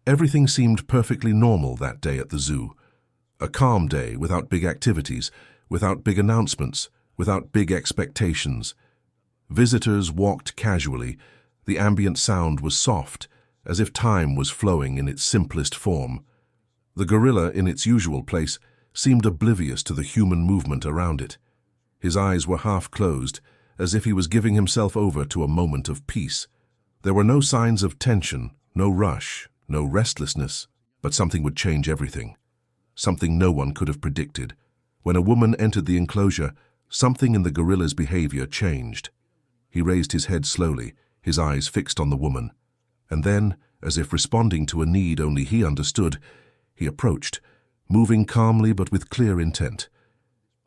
Everything seemed perfectly normal that day at the zoo. A calm day without big activities, without big announcements, without big expectations. Visitors walked casually. The ambient sound was soft, as if time was flowing in its simplest form. The gorilla, in its usual place, seemed oblivious to the human movement around it. His eyes were half closed, as if he was giving himself over to a moment of peace. There were no signs of tension, no rush, no restlessness, but something would change everything. Something no one could have predicted. When a woman entered the enclosure, something in the gorilla's behavior changed. He raised his head slowly, his eyes fixed on the woman. And then, as if responding to a need only he understood, he approached, moving calmly but with clear intent.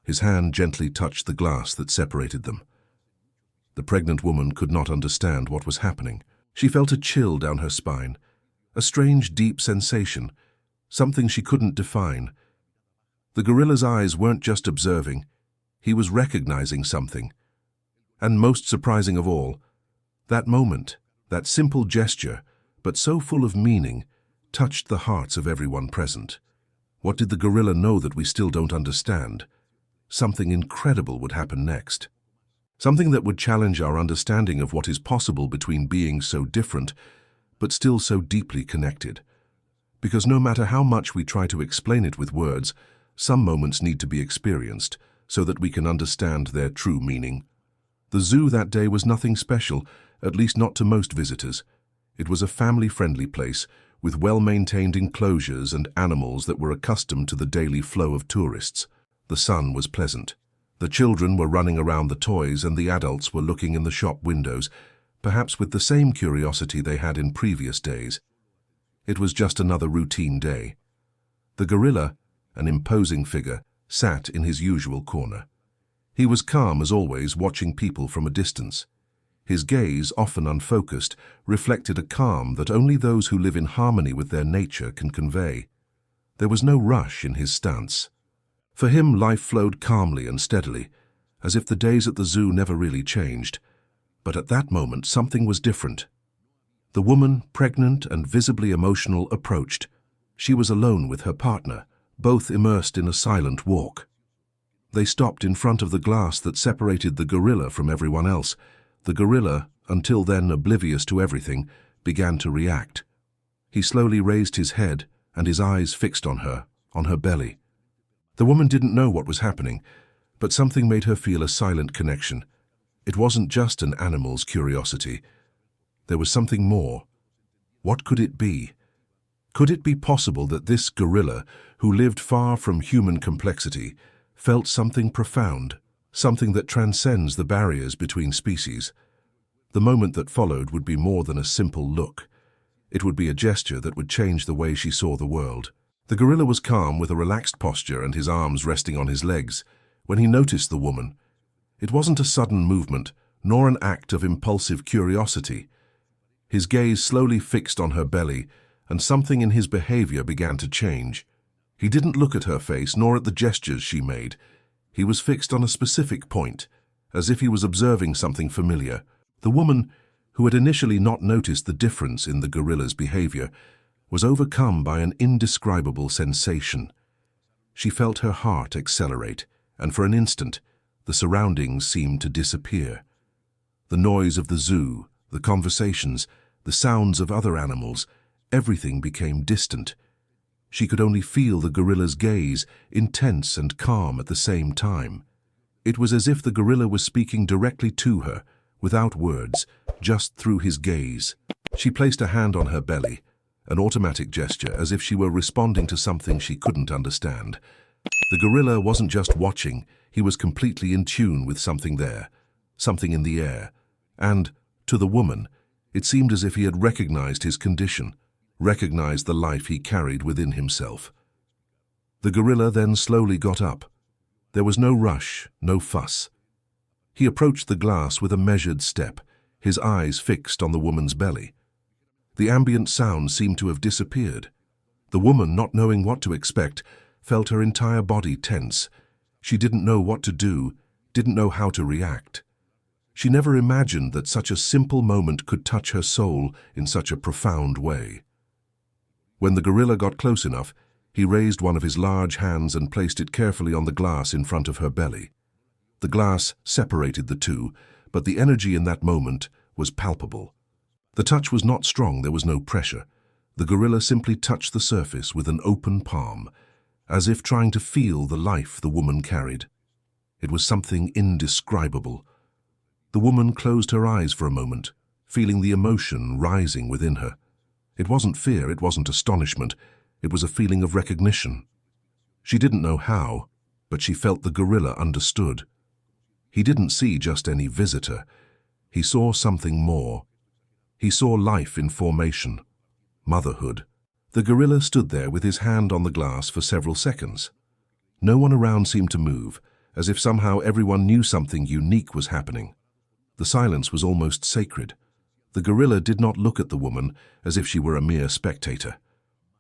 His hand gently touched the glass that separated them. The pregnant woman could not understand what was happening. She felt a chill down her spine, a strange deep sensation, something she couldn't define. The gorilla's eyes weren't just observing, he was recognizing something. And most surprising of all, that moment, that simple gesture, but so full of meaning, touched the hearts of everyone present. What did the gorilla know that we still don't understand? Something incredible would happen next. Something that would challenge our understanding of what is possible between beings so different, but still so deeply connected. Because no matter how much we try to explain it with words, some moments need to be experienced so that we can understand their true meaning. The zoo that day was nothing special, at least not to most visitors. It was a family-friendly place, with well-maintained enclosures and animals that were accustomed to the daily flow of tourists. The sun was pleasant. The children were running around the toys and the adults were looking in the shop windows, perhaps with the same curiosity they had in previous days. It was just another routine day. The gorilla, an imposing figure, sat in his usual corner. He was calm as always, watching people from a distance. His gaze, often unfocused, reflected a calm that only those who live in harmony with their nature can convey. There was no rush in his stance. For him, life flowed calmly and steadily, as if the days at the zoo never really changed. But at that moment, something was different. The woman, pregnant and visibly emotional, approached. She was alone with her partner, both immersed in a silent walk. They stopped in front of the glass that separated the gorilla from everyone else. The gorilla, until then oblivious to everything, began to react. He slowly raised his head and his eyes fixed on her belly. The woman didn't know what was happening, but something made her feel a silent connection. It wasn't just an animal's curiosity. There was something more. What could it be? Could it be possible that this gorilla, who lived far from human complexity, felt something profound, something that transcends the barriers between species? The moment that followed would be more than a simple look. It would be a gesture that would change the way she saw the world. The gorilla was calm, with a relaxed posture and his arms resting on his legs, when he noticed the woman. It wasn't a sudden movement, nor an act of impulsive curiosity. His gaze slowly fixed on her belly, and something in his behavior began to change. He didn't look at her face, nor at the gestures she made. He was fixed on a specific point, as if he was observing something familiar. The woman, who had initially not noticed the difference in the gorilla's behavior, was overcome by an indescribable sensation. She felt her heart accelerate, and for an instant, the surroundings seemed to disappear. The noise of the zoo, the conversations, the sounds of other animals, everything became distant. She could only feel the gorilla's gaze, intense and calm at the same time. It was as if the gorilla was speaking directly to her, without words, just through his gaze. She placed a hand on her belly, an automatic gesture, as if she were responding to something she couldn't understand. The gorilla wasn't just watching, he was completely in tune with something there, something in the air. And, to the woman, it seemed as if he had recognized his condition, recognized the life he carried within himself. The gorilla then slowly got up. There was no rush, no fuss. He approached the glass with a measured step, his eyes fixed on the woman's belly. The ambient sound seemed to have disappeared. The woman, not knowing what to expect, felt her entire body tense. She didn't know what to do, didn't know how to react. She never imagined that such a simple moment could touch her soul in such a profound way. When the gorilla got close enough, he raised one of his large hands and placed it carefully on the glass in front of her belly. The glass separated the two, but the energy in that moment was palpable. The touch was not strong, there was no pressure. The gorilla simply touched the surface with an open palm, as if trying to feel the life the woman carried. It was something indescribable. The woman closed her eyes for a moment, feeling the emotion rising within her. It wasn't fear, it wasn't astonishment, it was a feeling of recognition. She didn't know how, but she felt the gorilla understood. He didn't see just any visitor. He saw something more. He saw life in formation, motherhood. The gorilla stood there with his hand on the glass for several seconds. No one around seemed to move, as if somehow everyone knew something unique was happening. The silence was almost sacred. The gorilla did not look at the woman as if she were a mere spectator.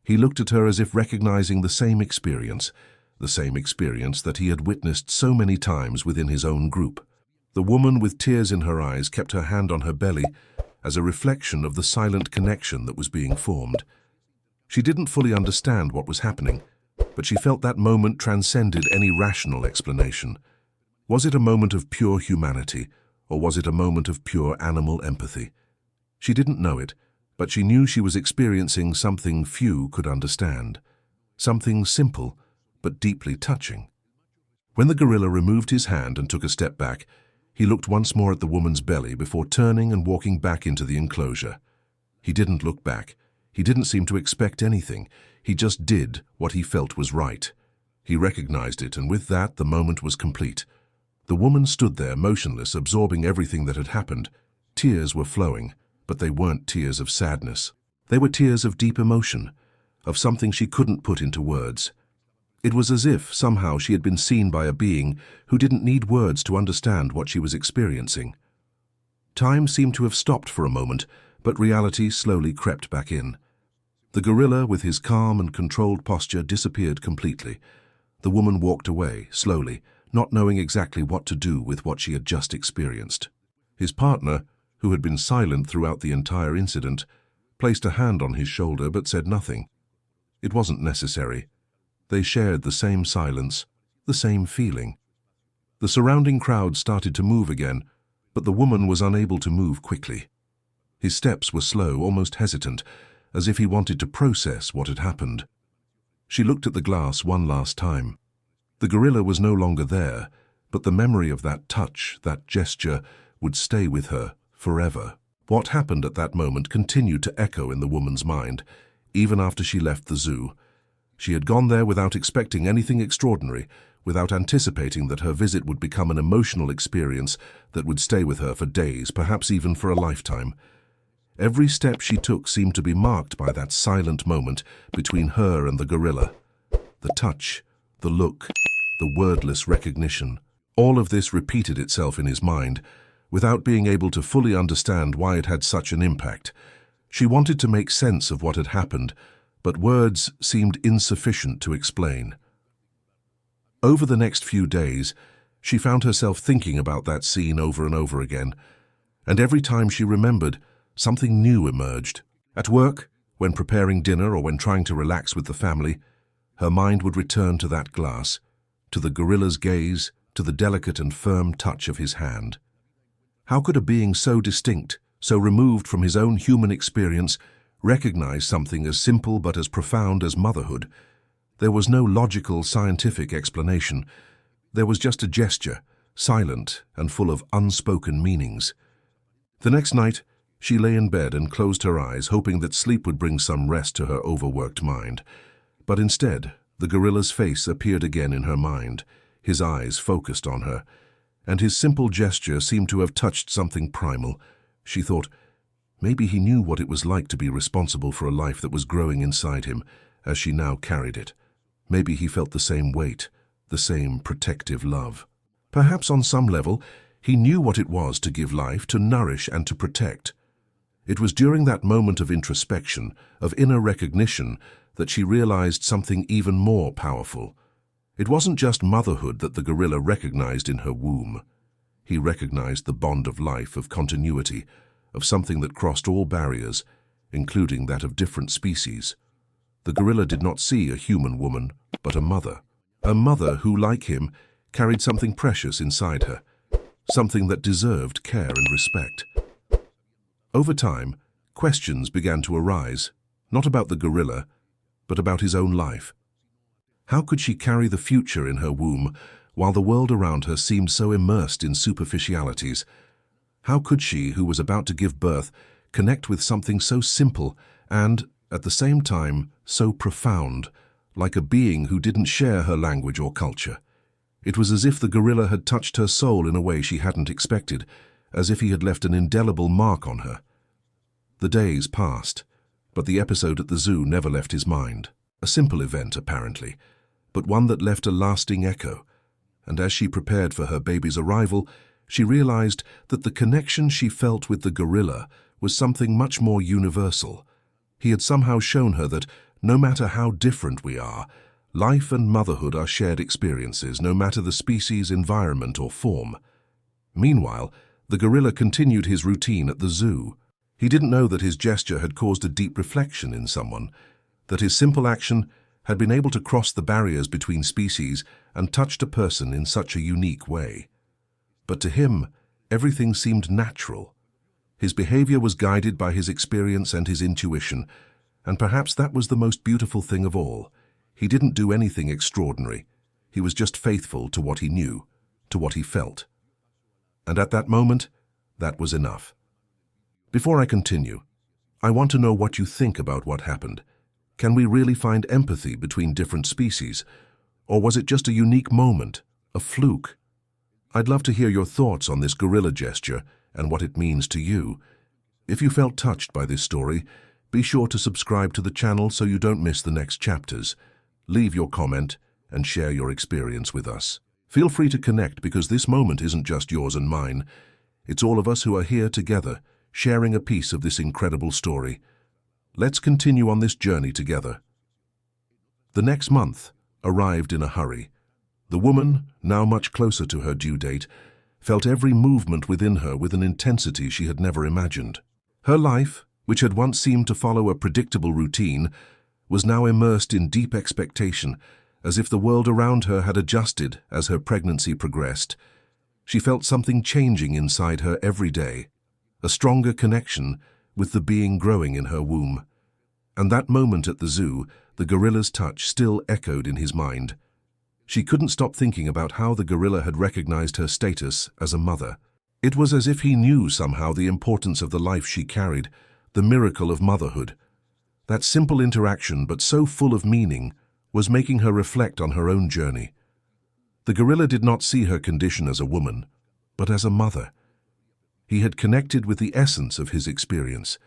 He looked at her as if recognizing the same experience that he had witnessed so many times within his own group. The woman with tears in her eyes kept her hand on her belly as a reflection of the silent connection that was being formed. She didn't fully understand what was happening, but she felt that moment transcended any rational explanation. Was it a moment of pure humanity, or was it a moment of pure animal empathy? She didn't know it, but she knew she was experiencing something few could understand. Something simple, but deeply touching. When the gorilla removed his hand and took a step back, he looked once more at the woman's belly before turning and walking back into the enclosure. He didn't look back. He didn't seem to expect anything. He just did what he felt was right. He recognized it, and with that, the moment was complete. The woman stood there, motionless, absorbing everything that had happened. Tears were flowing, but they weren't tears of sadness. They were tears of deep emotion, of something she couldn't put into words. It was as if somehow she had been seen by a being who didn't need words to understand what she was experiencing. Time seemed to have stopped for a moment, but reality slowly crept back in. The gorilla, with his calm and controlled posture, disappeared completely. The woman walked away, slowly, not knowing exactly what to do with what she had just experienced. His partner, who had been silent throughout the entire incident, placed a hand on his shoulder but said nothing. It wasn't necessary. They shared the same silence, the same feeling. The surrounding crowd started to move again, but the woman was unable to move quickly. His steps were slow, almost hesitant, as if he wanted to process what had happened. She looked at the glass one last time. The gorilla was no longer there, but the memory of that touch, that gesture, would stay with her forever. What happened at that moment continued to echo in the woman's mind, even after she left the zoo. She had gone there without expecting anything extraordinary, without anticipating that her visit would become an emotional experience that would stay with her for days, perhaps even for a lifetime. Every step she took seemed to be marked by that silent moment between her and the gorilla. The touch, the look, the wordless recognition. All of this repeated itself in his mind, without being able to fully understand why it had such an impact. She wanted to make sense of what had happened, but words seemed insufficient to explain. Over the next few days, she found herself thinking about that scene over and over again, and every time she remembered, something new emerged. At work, when preparing dinner or when trying to relax with the family, her mind would return to that glass, to the gorilla's gaze, to the delicate and firm touch of his hand. How could a being so distinct, so removed from his own human experience, recognize something as simple but as profound as motherhood? There was no logical, scientific explanation. There was just a gesture, silent and full of unspoken meanings. The next night, she lay in bed and closed her eyes, hoping that sleep would bring some rest to her overworked mind. But instead, the gorilla's face appeared again in her mind, his eyes focused on her, and his simple gesture seemed to have touched something primal. She thought, maybe he knew what it was like to be responsible for a life that was growing inside him, as she now carried it. Maybe he felt the same weight, the same protective love. Perhaps on some level, he knew what it was to give life, to nourish and to protect. It was during that moment of introspection, of inner recognition, that she realized something even more powerful. It wasn't just motherhood that the gorilla recognized in her womb. He recognized the bond of life, of continuity, of something that crossed all barriers, including that of different species. The gorilla did not see a human woman, but a mother. A mother who, like him, carried something precious inside her, something that deserved care and respect. Over time, questions began to arise, not about the gorilla, but about his own life. How could she carry the future in her womb while the world around her seemed so immersed in superficialities? How could she, who was about to give birth, connect with something so simple and, at the same time, so profound, like a being who didn't share her language or culture? It was as if the gorilla had touched her soul in a way she hadn't expected, as if he had left an indelible mark on her. The days passed, but the episode at the zoo never left his mind. A simple event, apparently, but one that left a lasting echo. And as she prepared for her baby's arrival, she realized that the connection she felt with the gorilla was something much more universal. He had somehow shown her that, no matter how different we are, life and motherhood are shared experiences, no matter the species, environment, or form. Meanwhile, the gorilla continued his routine at the zoo. He didn't know that his gesture had caused a deep reflection in someone, that his simple action had been able to cross the barriers between species and touched a person in such a unique way. But to him, everything seemed natural. His behavior was guided by his experience and his intuition, and perhaps that was the most beautiful thing of all. He didn't do anything extraordinary. He was just faithful to what he knew, to what he felt. And at that moment, that was enough. Before I continue, I want to know what you think about what happened. Can we really find empathy between different species? Or was it just a unique moment, a fluke? I'd love to hear your thoughts on this gorilla gesture and what it means to you. If you felt touched by this story, be sure to subscribe to the channel so you don't miss the next chapters. Leave your comment and share your experience with us. Feel free to connect because this moment isn't just yours and mine. It's all of us who are here together, sharing a piece of this incredible story. Let's continue on this journey together. The next month arrived in a hurry. The woman, now much closer to her due date, felt every movement within her with an intensity she had never imagined. Her life, which had once seemed to follow a predictable routine, was now immersed in deep expectation, as if the world around her had adjusted as her pregnancy progressed. She felt something changing inside her every day, a stronger connection with the being growing in her womb. And that moment at the zoo, the gorilla's touch still echoed in his mind. She couldn't stop thinking about how the gorilla had recognized her status as a mother. It was as if he knew somehow the importance of the life she carried, the miracle of motherhood. That simple interaction, but so full of meaning, was making her reflect on her own journey. The gorilla did not see her condition as a woman, but as a mother. He had connected with the essence of his experience.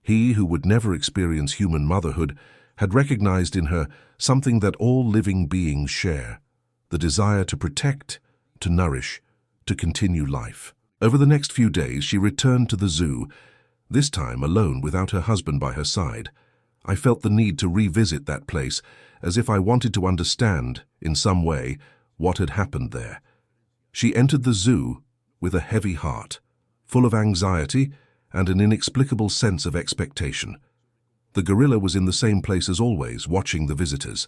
He, who would never experience human motherhood, had recognized in her something that all living beings share, the desire to protect, to nourish, to continue life. Over the next few days, she returned to the zoo, this time alone without her husband by her side. I felt the need to revisit that place, as if I wanted to understand, in some way, what had happened there. She entered the zoo with a heavy heart, full of anxiety and an inexplicable sense of expectation. The gorilla was in the same place as always, watching the visitors.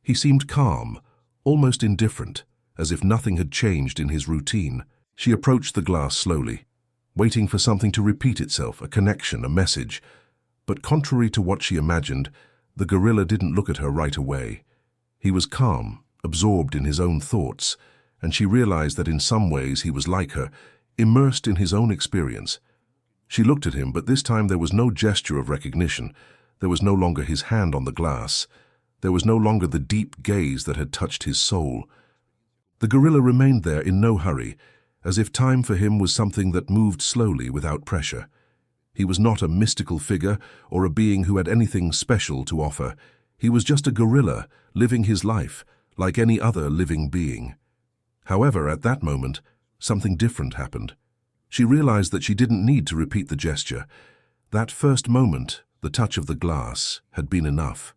He seemed calm, almost indifferent, as if nothing had changed in his routine. She approached the glass slowly, waiting for something to repeat itself, a connection, a message. But contrary to what she imagined, the gorilla didn't look at her right away. He was calm, absorbed in his own thoughts, and she realized that in some ways he was like her, immersed in his own experience. She looked at him, but this time there was no gesture of recognition. There was no longer his hand on the glass. There was no longer the deep gaze that had touched his soul. The gorilla remained there in no hurry, as if time for him was something that moved slowly without pressure. He was not a mystical figure or a being who had anything special to offer. He was just a gorilla, living his life, like any other living being. However, at that moment, something different happened. She realized that she didn't need to repeat the gesture. That first moment, the touch of the glass, had been enough.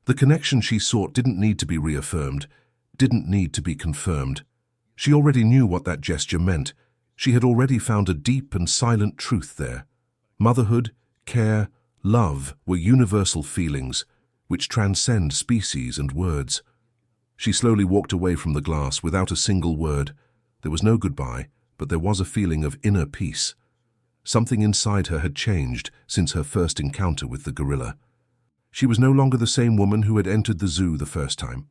The connection she sought didn't need to be reaffirmed, didn't need to be confirmed. She already knew what that gesture meant. She had already found a deep and silent truth there. Motherhood, care, love were universal feelings which transcend species and words. She slowly walked away from the glass without a single word. There was no goodbye, but there was a feeling of inner peace. Something inside her had changed since her first encounter with the gorilla. She was no longer the same woman who had entered the zoo the first time.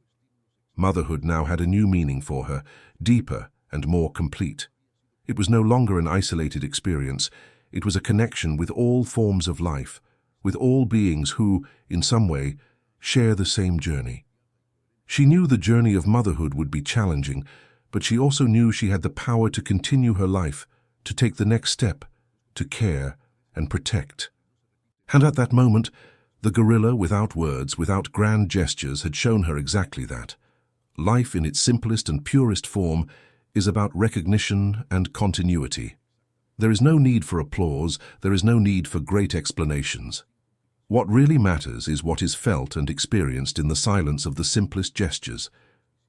Motherhood now had a new meaning for her, deeper and more complete. It was no longer an isolated experience. It was a connection with all forms of life, with all beings who, in some way, share the same journey. She knew the journey of motherhood would be challenging, but she also knew she had the power to continue her life, to take the next step, to care and protect. And at that moment, the gorilla, without words, without grand gestures, had shown her exactly that. Life in its simplest and purest form is about recognition and continuity. There is no need for applause, there is no need for great explanations. What really matters is what is felt and experienced in the silence of the simplest gestures.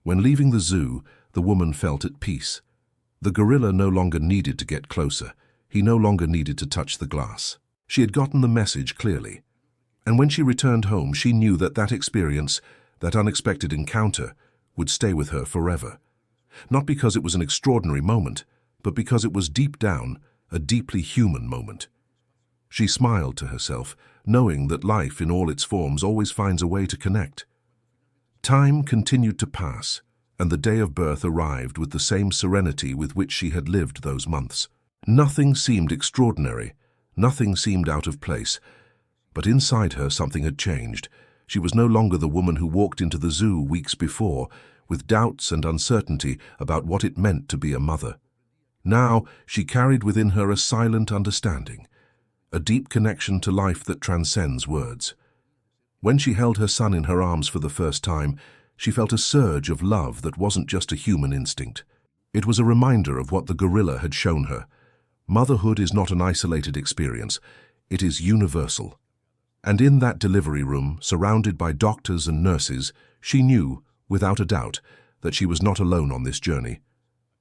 When leaving the zoo, the woman felt at peace. The gorilla no longer needed to get closer. He no longer needed to touch the glass. She had gotten the message clearly. And when she returned home, she knew that that experience, that unexpected encounter, would stay with her forever. Not because it was an extraordinary moment, but because it was deep down a deeply human moment. She smiled to herself, knowing that life in all its forms always finds a way to connect. Time continued to pass, and the day of birth arrived with the same serenity with which she had lived those months. Nothing seemed extraordinary, nothing seemed out of place, but inside her something had changed. She was no longer the woman who walked into the zoo weeks before, with doubts and uncertainty about what it meant to be a mother. Now she carried within her a silent understanding, a deep connection to life that transcends words. When she held her son in her arms for the first time, she felt a surge of love that wasn't just a human instinct. It was a reminder of what the gorilla had shown her. Motherhood is not an isolated experience, it is universal. And in that delivery room, surrounded by doctors and nurses, she knew, without a doubt, that she was not alone on this journey.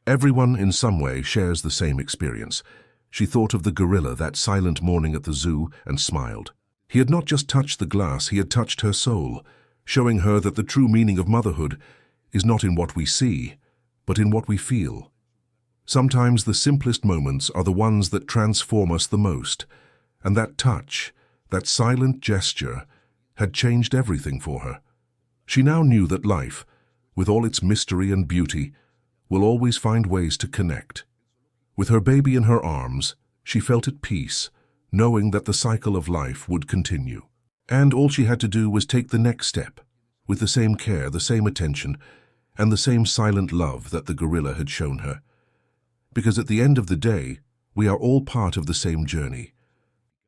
Everyone in some way shares the same experience. She thought of the gorilla that silent morning at the zoo and smiled. He had not just touched the glass, he had touched her soul, showing her that the true meaning of motherhood is not in what we see, but in what we feel. Sometimes the simplest moments are the ones that transform us the most, and that touch, that silent gesture, had changed everything for her. She now knew that life, with all its mystery and beauty, will always find ways to connect. With her baby in her arms, she felt at peace, knowing that the cycle of life would continue. And all she had to do was take the next step, with the same care, the same attention, and the same silent love that the gorilla had shown her. Because at the end of the day, we are all part of the same journey.